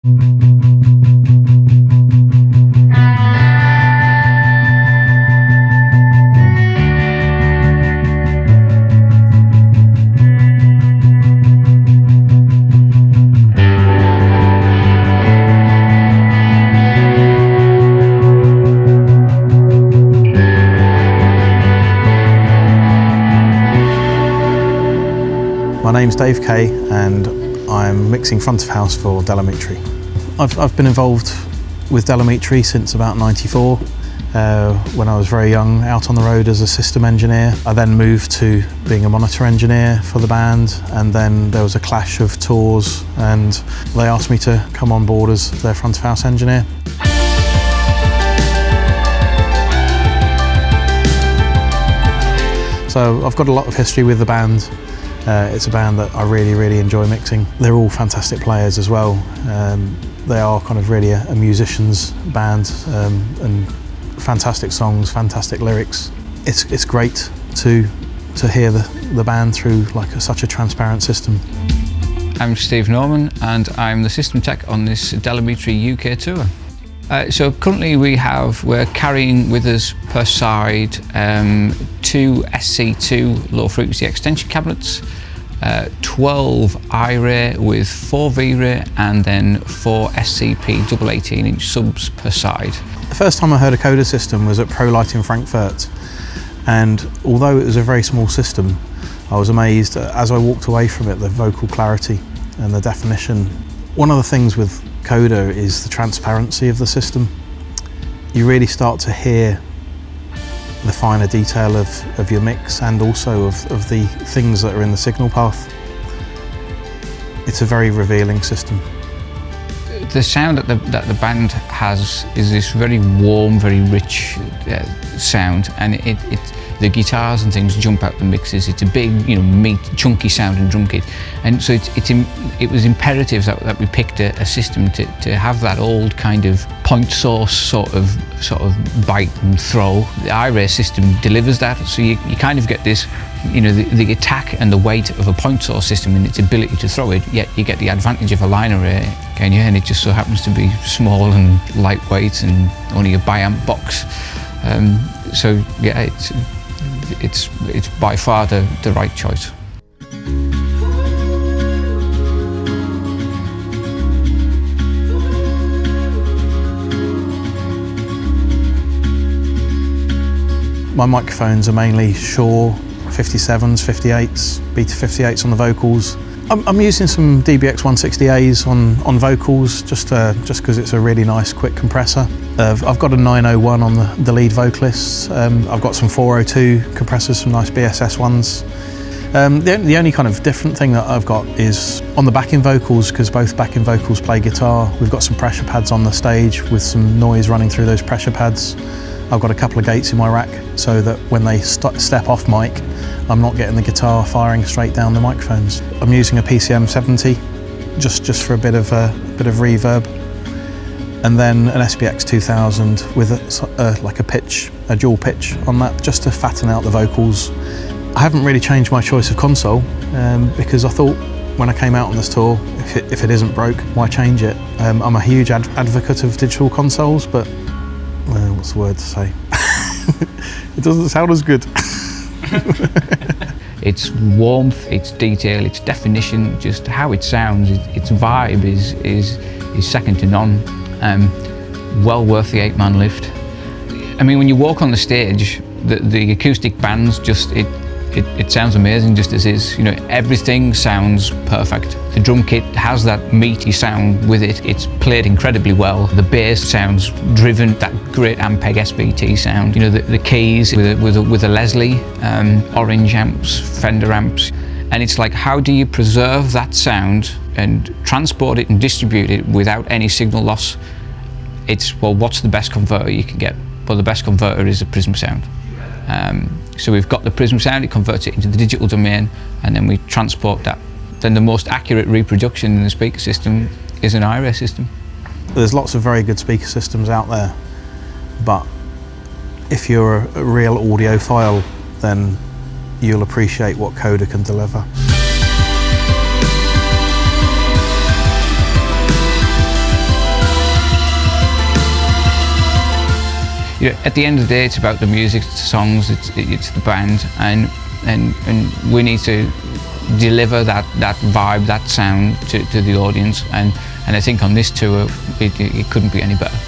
My name's Dave Kay and I'm mixing front of house for Amitri. I've been involved with Amitri since about '94 when I was very young, out on the road as a system engineer. I then moved to being a monitor engineer for the band, and then there was a clash of tours and they asked me to come on board as their front of house engineer. So I've got a lot of history with the band. It's a band that I really enjoy mixing. They're all fantastic players as well. They are kind of really a musician's band, and fantastic songs, fantastic lyrics. It's great to hear the band through like such a transparent system. I'm Steve Norman and I'm the system tech on this Amitri UK tour. So currently we're carrying with us per side 2 SC2 low frequency extension cabinets, 12 I-Ray with 4 V-Ray and then 4 SCP double 18-inch subs per side. The first time I heard a Coda system was at ProLight in Frankfurt, and although it was a very small system, I was amazed as I walked away from it, the vocal clarity and the definition. One of the things with Coda is the transparency of the system. You really start to hear the finer detail of your mix and also of the things that are in the signal path. It's a very revealing system. The sound that the band has is this very warm, very rich sound, and the guitars and things jump out the mixes. It's a big, meat, chunky sounding drum kit, and so it was imperative that we picked a system to have that old kind of point source sort of bite and throw. The I-Ray system delivers that, so you kind of get this, the attack and the weight of a point source system and its ability to throw it, yet you get the advantage of a line array, and it just so happens to be small and lightweight and only a biamp box. So yeah, it's by far the right choice. My microphones are mainly Shure 57s, 58s, Beta 58s on the vocals. I'm using some DBX 160As on vocals just because it's a really nice quick compressor. I've got a 901 on the lead vocalists. I've got some 402 compressors, some nice BSS ones. The only kind of different thing that I've got is on the backing vocals, because both backing vocals play guitar. We've got some pressure pads on the stage with some noise running through those pressure pads. I've got a couple of gates in my rack so that when they step off mic, I'm not getting the guitar firing straight down the microphones. I'm using a PCM 70 just for a bit of reverb, and then an SPX 2000 with like a dual pitch on that, just to fatten out the vocals. I haven't really changed my choice of console because I thought when I came out on this tour, if it isn't broke, why change it? I'm a huge advocate of digital consoles, but what's the word to say? It doesn't sound as good. Its warmth, its detail, its definition, just how it sounds, its vibe is second to none. Well worth the 8-man lift. I mean, when you walk on the stage, the acoustic bands it sounds amazing just as is. Everything sounds perfect. The drum kit has that meaty sound with it. It's played incredibly well. The bass sounds driven, that great Ampeg SBT sound. The keys with a Leslie, orange amps, Fender amps. And it's like, how do you preserve that sound and transport it and distribute it without any signal loss? Well, what's the best converter you can get? Well, the best converter is a Prism sound. So we've got the Prism sound, it converts it into the digital domain, and then we transport that. Then the most accurate reproduction in the speaker system is an I-Ray system. There's lots of very good speaker systems out there, but if you're a real audiophile, then you'll appreciate what Coda can deliver. at the end of the day, it's about the music, it's the songs, it's the band, and we need to deliver that vibe, that sound to the audience, and I think on this tour it couldn't be any better.